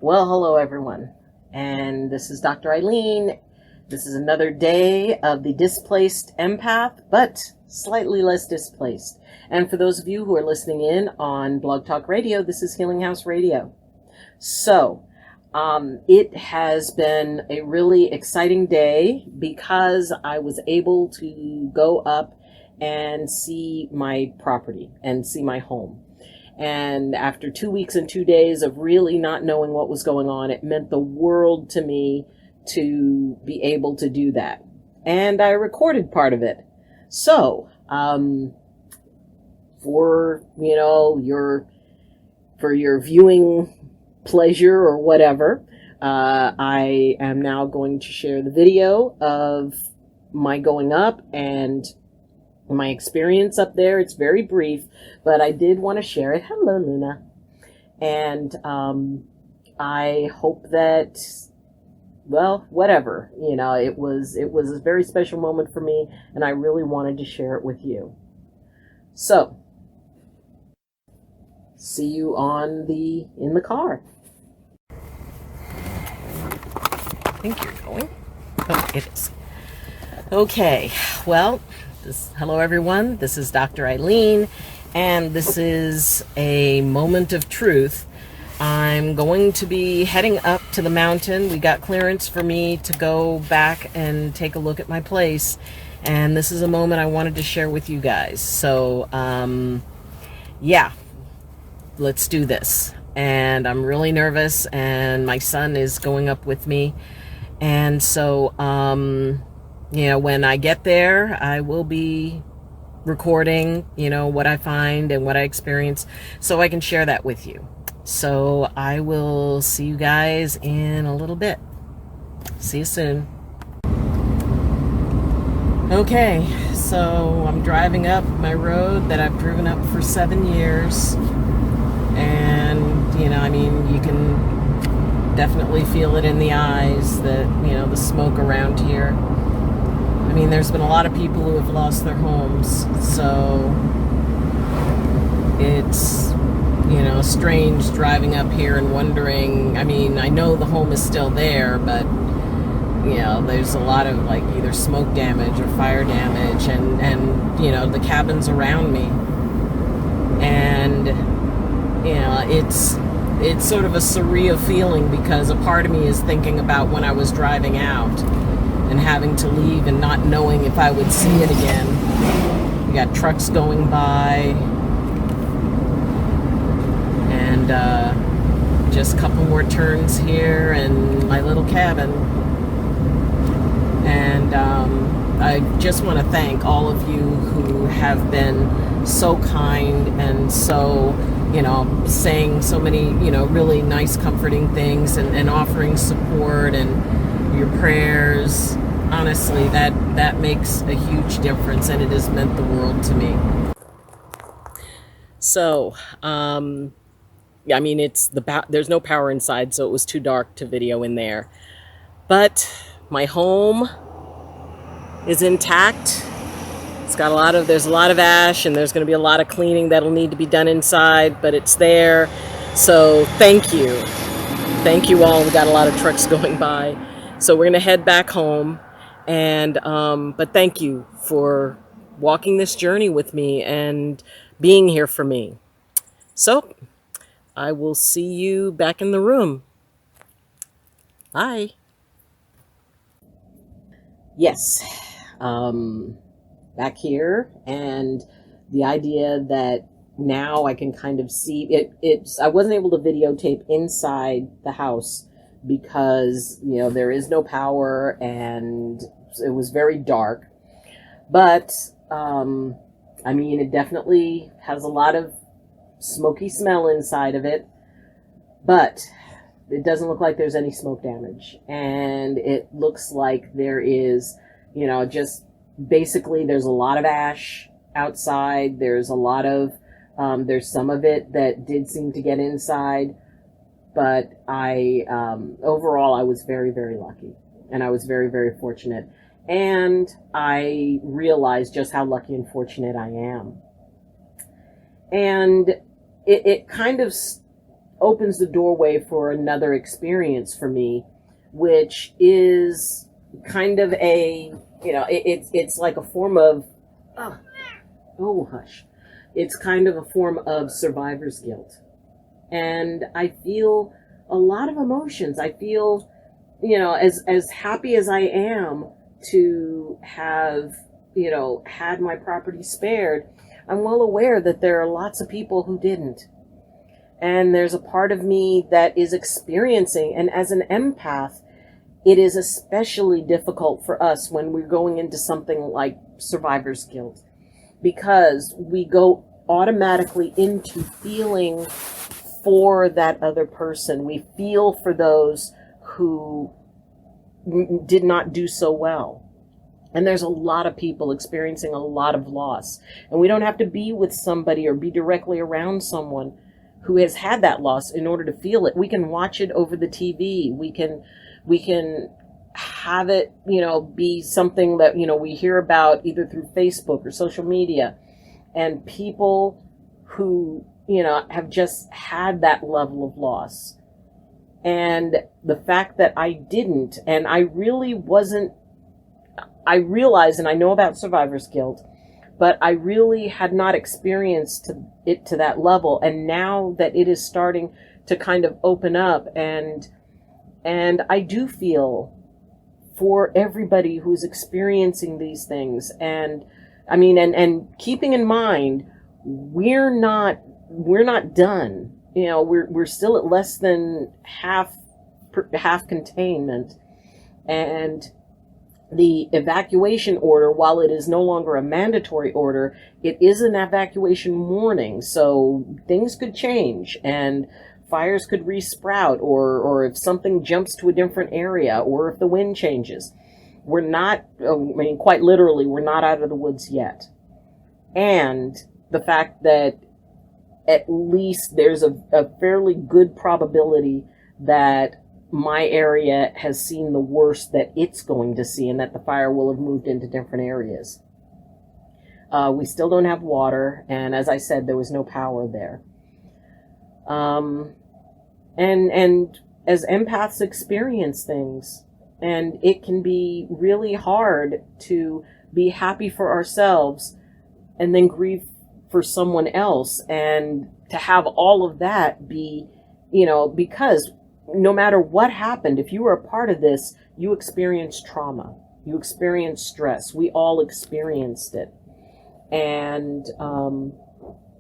Well, hello everyone, and this is Dr. Ayleen. This is another day of the Displaced EmPath, but slightly less displaced. And for those of you who are listening in on Blog Talk Radio, this is Healing House Radio. So, it has been a really exciting day because I was able to go up and see my property and see my home. And after 2 weeks and 2 days of really not knowing what was going on, it meant the world to me to be able to do that. And I recorded part of it. So, for your viewing pleasure or whatever, I am now going to share the video of my going up and my experience up there. It's very brief, but I did want to share it. Hello, Luna. And I hope that, well, whatever, it was a very special moment for me, and I really wanted to share it with you. So, see you in the car. I think you're going. Oh, it is. Okay, well, hello everyone, this is Dr. Ayleen, and this is a moment of truth. I'm going to be heading up to the mountain. We got clearance for me to go back and take a look at my place, and this is a moment I wanted to share with you guys. So, yeah, let's do this. And I'm really nervous, and my son is going up with me, and so, when I get there, I will be recording, what I find and what I experience, so I can share that with you. So I will see you guys in a little bit. See you soon. Okay, so I'm driving up my road that I've driven up for 7 years. And, you can definitely feel it in the eyes that, the smoke around here. There's been a lot of people who have lost their homes, so it's, strange driving up here and wondering, I know the home is still there, but, there's a lot of, either smoke damage or fire damage, and the cabins around me. And, it's sort of a surreal feeling, because a part of me is thinking about when I was driving out and having to leave and not knowing if I would see it again. We got trucks going by, and just a couple more turns here and my little cabin. And I just want to thank all of you who have been so kind and so, saying so many, really nice, comforting things, and offering support and your prayers. Honestly, that makes a huge difference, and it has meant the world to me. So, there's no power inside, so it was too dark to video in there. But my home is intact. There's a lot of ash, and there's going to be a lot of cleaning that'll need to be done inside, but it's there. So thank you. Thank you all. We got a lot of trucks going by. So we're going to head back home. And, but thank you for walking this journey with me and being here for me. So I will see you back in the room. Bye. Yes. Back here, and the idea that now I can kind of see it. I wasn't able to videotape inside the house because, there is no power and it was very dark. But, it definitely has a lot of smoky smell inside of it, but it doesn't look like there's any smoke damage. And it looks like there is, just basically there's a lot of ash outside. There's a lot of, there's some of it that did seem to get inside. But overall, I was very, very lucky, and I was very, very fortunate. And I realized just how lucky and fortunate I am. And it kind of opens the doorway for another experience for me, which is kind of a, it's like a form of, hush. It's kind of a form of survivor's guilt. And I feel a lot of emotions. I feel, as happy as I am to have, had my property spared, I'm well aware that there are lots of people who didn't. And there's a part of me that is experiencing, and as an empath, it is especially difficult for us when we're going into something like survivor's guilt, because we go automatically into feeling for that other person. We feel for those who did not do so well. And there's a lot of people experiencing a lot of loss. And we don't have to be with somebody or be directly around someone who has had that loss in order to feel it. We can watch it over the TV. We can have it, be something that, we hear about either through Facebook or social media. And people who, have just had that level of loss. And the fact that I didn't, and I really wasn't, I realize, and I know about survivor's guilt, but I really had not experienced it to that level. And now that it is starting to kind of open up, and I do feel for everybody who's experiencing these things. And I mean, and keeping in mind, we're not done. We're still at less than half containment. And the evacuation order, while it is no longer a mandatory order, it is an evacuation warning. So things could change and fires could resprout, or if something jumps to a different area, or if the wind changes. We're not, quite literally, we're not out of the woods yet. And the fact that at least there's a fairly good probability that my area has seen the worst that it's going to see, and that the fire will have moved into different areas. We still don't have water, and as I said, there was no power there. And as empaths experience things, and it can be really hard to be happy for ourselves and then grieve for someone else, and to have all of that be, because no matter what happened, if you were a part of this, you experienced trauma, you experienced stress. We all experienced it. And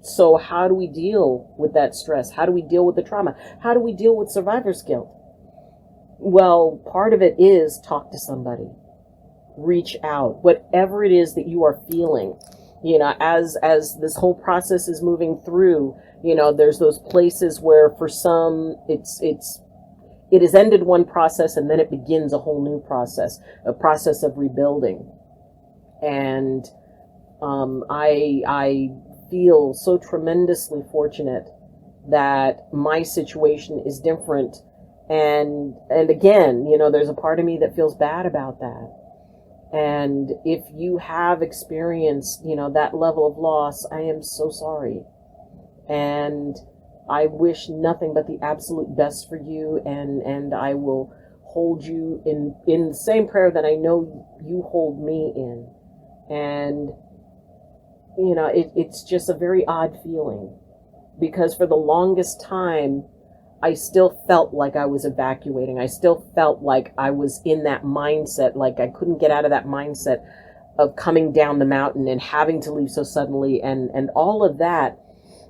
so how do we deal with that stress? How do we deal with the trauma? How do we deal with survivor's guilt? Well, part of it is talk to somebody, reach out, whatever it is that you are feeling. As this whole process is moving through, there's those places where for some it has ended one process and then it begins a whole new process, a process of rebuilding. And I feel so tremendously fortunate that my situation is different. And again, there's a part of me that feels bad about that. And if you have experienced, that level of loss, I am so sorry. And I wish nothing but the absolute best for you, and I will hold you in the same prayer that I know you hold me in. And, it's just a very odd feeling, because for the longest time, I still felt like I was evacuating. I still felt like I was in that mindset, like I couldn't get out of that mindset of coming down the mountain and having to leave so suddenly, and all of that.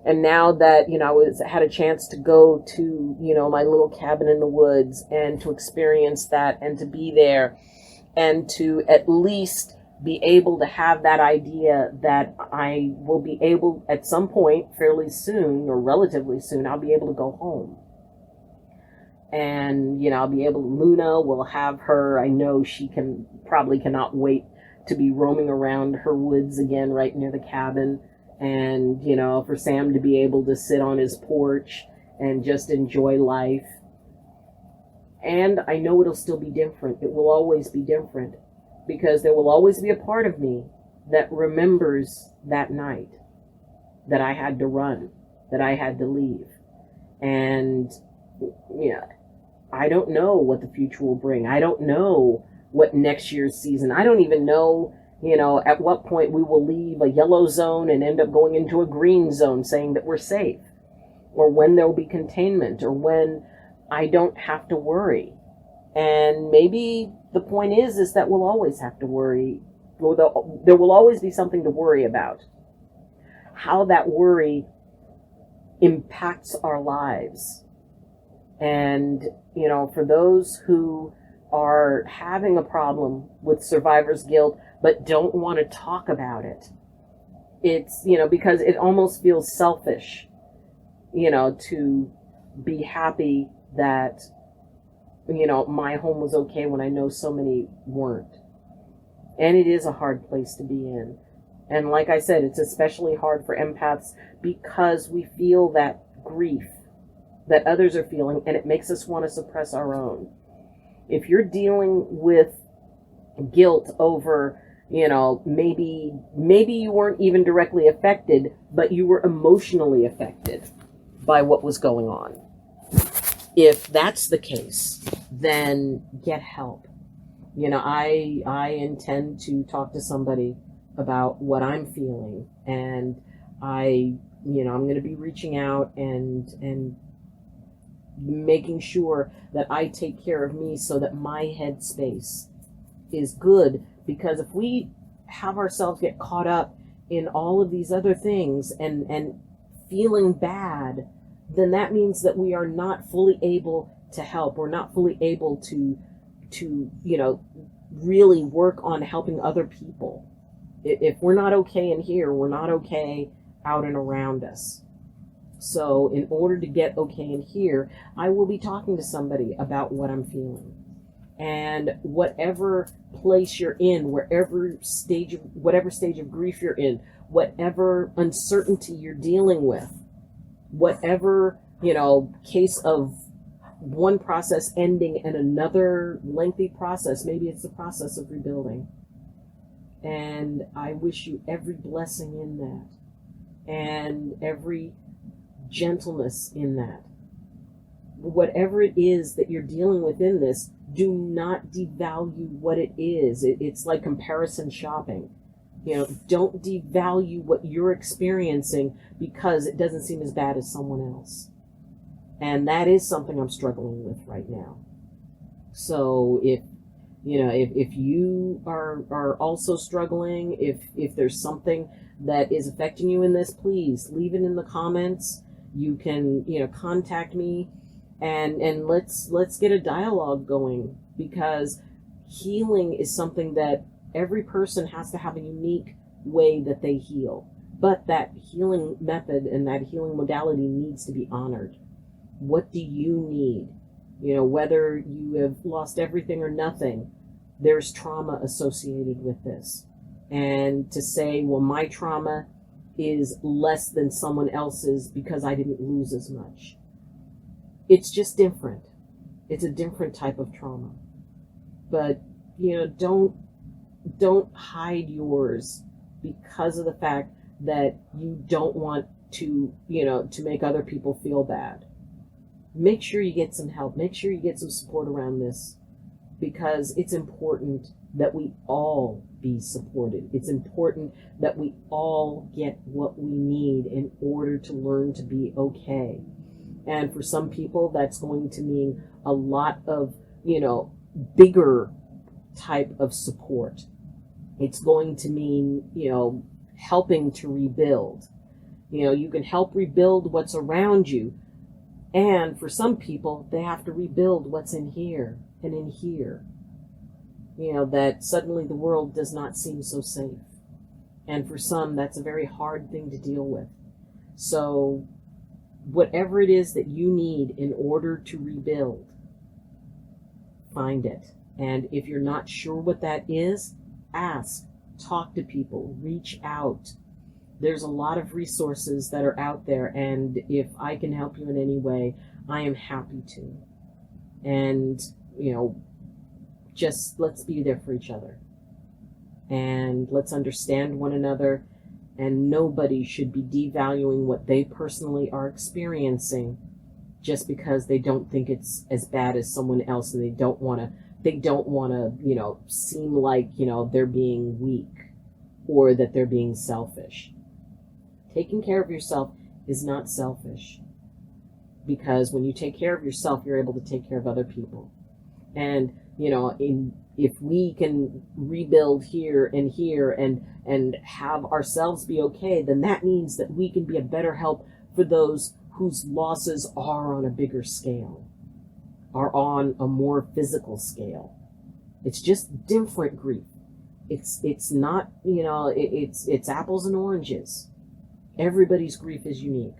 And now that, I had a chance to go to, my little cabin in the woods and to experience that and to be there and to at least be able to have that idea that I will be able at some point fairly soon, or relatively soon, I'll be able to go home. And, I'll be able, Luna will have her, I know she probably cannot wait to be roaming around her woods again right near the cabin. And, for Sam to be able to sit on his porch and just enjoy life. And I know it'll still be different. It will always be different, because there will always be a part of me that remembers that night that I had to run, that I had to leave. And, I don't know what the future will bring. I don't know what next year's season. I don't even know, at what point we will leave a yellow zone and end up going into a green zone saying that we're safe, or when there will be containment, or when I don't have to worry. And maybe the point is that we'll always have to worry. There will always be something to worry about. How that worry impacts our lives. And, for those who are having a problem with survivor's guilt but don't want to talk about it, it's, because it almost feels selfish, to be happy that, my home was okay when I know so many weren't. And it is a hard place to be in. And like I said, it's especially hard for empaths because we feel that grief that others are feeling, and it makes us want to suppress our own. If you're dealing with guilt over, maybe you weren't even directly affected, but you were emotionally affected by what was going on. If that's the case, then get help. I intend to talk to somebody about what I'm feeling, and I'm going to be reaching out and making sure that I take care of me so that my headspace is good. Because if we have ourselves get caught up in all of these other things and feeling bad, then that means that we are not fully able to help. We're not fully able to really work on helping other people. If we're not okay in here, we're not okay out and around us. So in order to get okay in here, I will be talking to somebody about what I'm feeling. And whatever place you're in, whatever stage of grief you're in, whatever uncertainty you're dealing with, whatever, case of one process ending and another lengthy process, maybe it's the process of rebuilding. And I wish you every blessing in that, and every gentleness in that. Whatever it is that you're dealing with in this, do not devalue what it is. It's like comparison shopping. Don't devalue what you're experiencing because it doesn't seem as bad as someone else. And that is something I'm struggling with right now. So if you are also struggling, if there's something that is affecting you in this, please leave it in the comments. You can, contact me, and let's get a dialogue going, because healing is something that every person has to have a unique way that they heal. But that healing method and that healing modality needs to be honored. What do you need? Whether you have lost everything or nothing, there's trauma associated with this. And to say, well, my trauma is less than someone else's because I didn't lose as much. It's just different. It's a different type of trauma. But, don't hide yours because of the fact that you don't want to, to make other people feel bad. Make sure you get some help. Make sure you get some support around this, because it's important that we all be supported. It's important that we all get what we need in order to learn to be okay. And for some people, that's going to mean a lot of, bigger type of support. It's going to mean, helping to rebuild. You can help rebuild what's around you. And for some people, they have to rebuild what's in here and in here. That suddenly the world does not seem so safe. And for some, that's a very hard thing to deal with. So whatever it is that you need in order to rebuild, find it. And if you're not sure what that is, ask, talk to people, reach out. There's a lot of resources that are out there, and if I can help you in any way, I am happy to. And, just let's be there for each other. And let's understand one another, and nobody should be devaluing what they personally are experiencing just because they don't think it's as bad as someone else, and they don't want to, seem like, they're being weak or that they're being selfish. Taking care of yourself is not selfish, because when you take care of yourself, you're able to take care of other people. And, if we can rebuild here and have ourselves be okay, then that means that we can be a better help for those whose losses are on a bigger scale, are on a more physical scale. It's just different grief. It's not, it's apples and oranges. Everybody's grief is unique.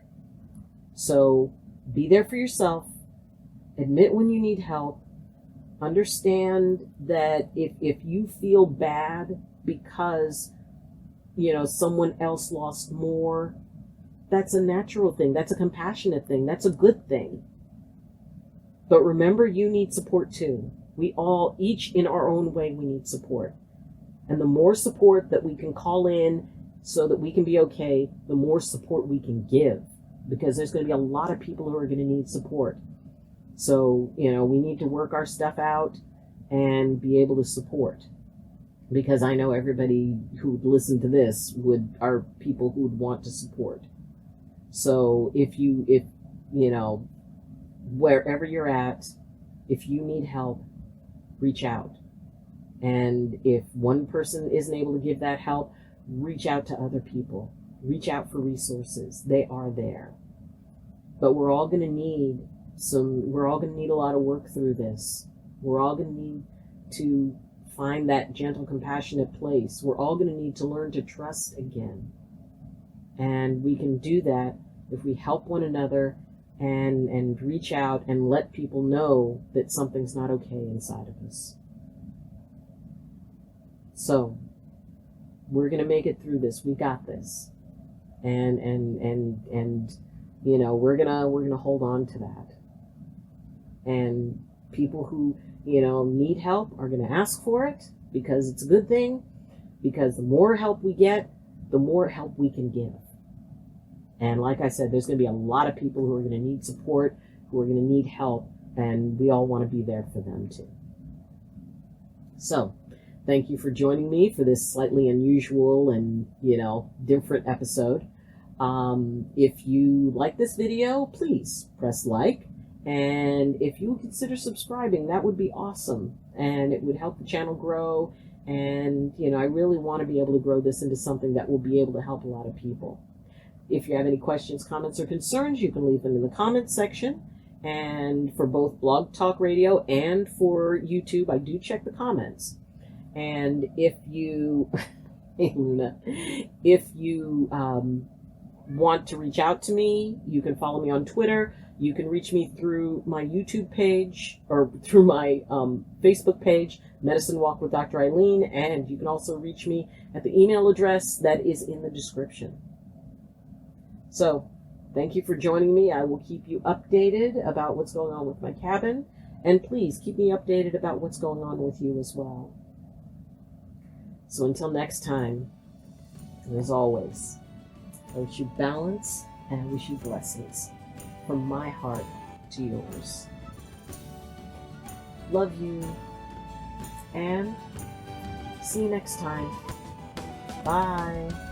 So be there for yourself. Admit when you need help. Understand that if you feel bad because, someone else lost more, that's a natural thing. That's a compassionate thing. That's a good thing. But remember, you need support too. We all, each in our own way, we need support. And the more support that we can call in so that we can be okay, the more support we can give. Because there's going to be a lot of people who are going to need support. So, we need to work our stuff out and be able to support. Because I know everybody who would listen to this are people who would want to support. So if wherever you're at, if you need help, reach out. And if one person isn't able to give that help, reach out to other people. Reach out for resources. They are there. But we're all going to need a lot of work through this. We're all going to need to find that gentle, compassionate place. We're all going to need to learn to trust again. And we can do that if we help one another and reach out and let people know that something's not okay inside of us. So we're going to make it through this. We got this. And we're going to hold on to that. And people who, need help are going to ask for it, because it's a good thing, because the more help we get, the more help we can give. And like I said, there's going to be a lot of people who are going to need support, who are going to need help, and we all want to be there for them too. So, thank you for joining me for this slightly unusual and, different episode. If you like this video, please press like. And if you would consider subscribing, that would be awesome. And it would help the channel grow. And, I really want to be able to grow this into something that will be able to help a lot of people. If you have any questions, comments, or concerns, you can leave them in the comments section. And for both Blog Talk Radio and for YouTube, I do check the comments. And if you, want to reach out to me, you can follow me on Twitter. You can reach me through my YouTube page or through my Facebook page, Medicine Walk with Dr. Ayleen, and you can also reach me at the email address that is in the description. So, thank you for joining me. I will keep you updated about what's going on with my cabin, and please keep me updated about what's going on with you as well. So until next time, and as always, I wish you balance and I wish you blessings. From my heart to yours. Love you, and see you next time. Bye.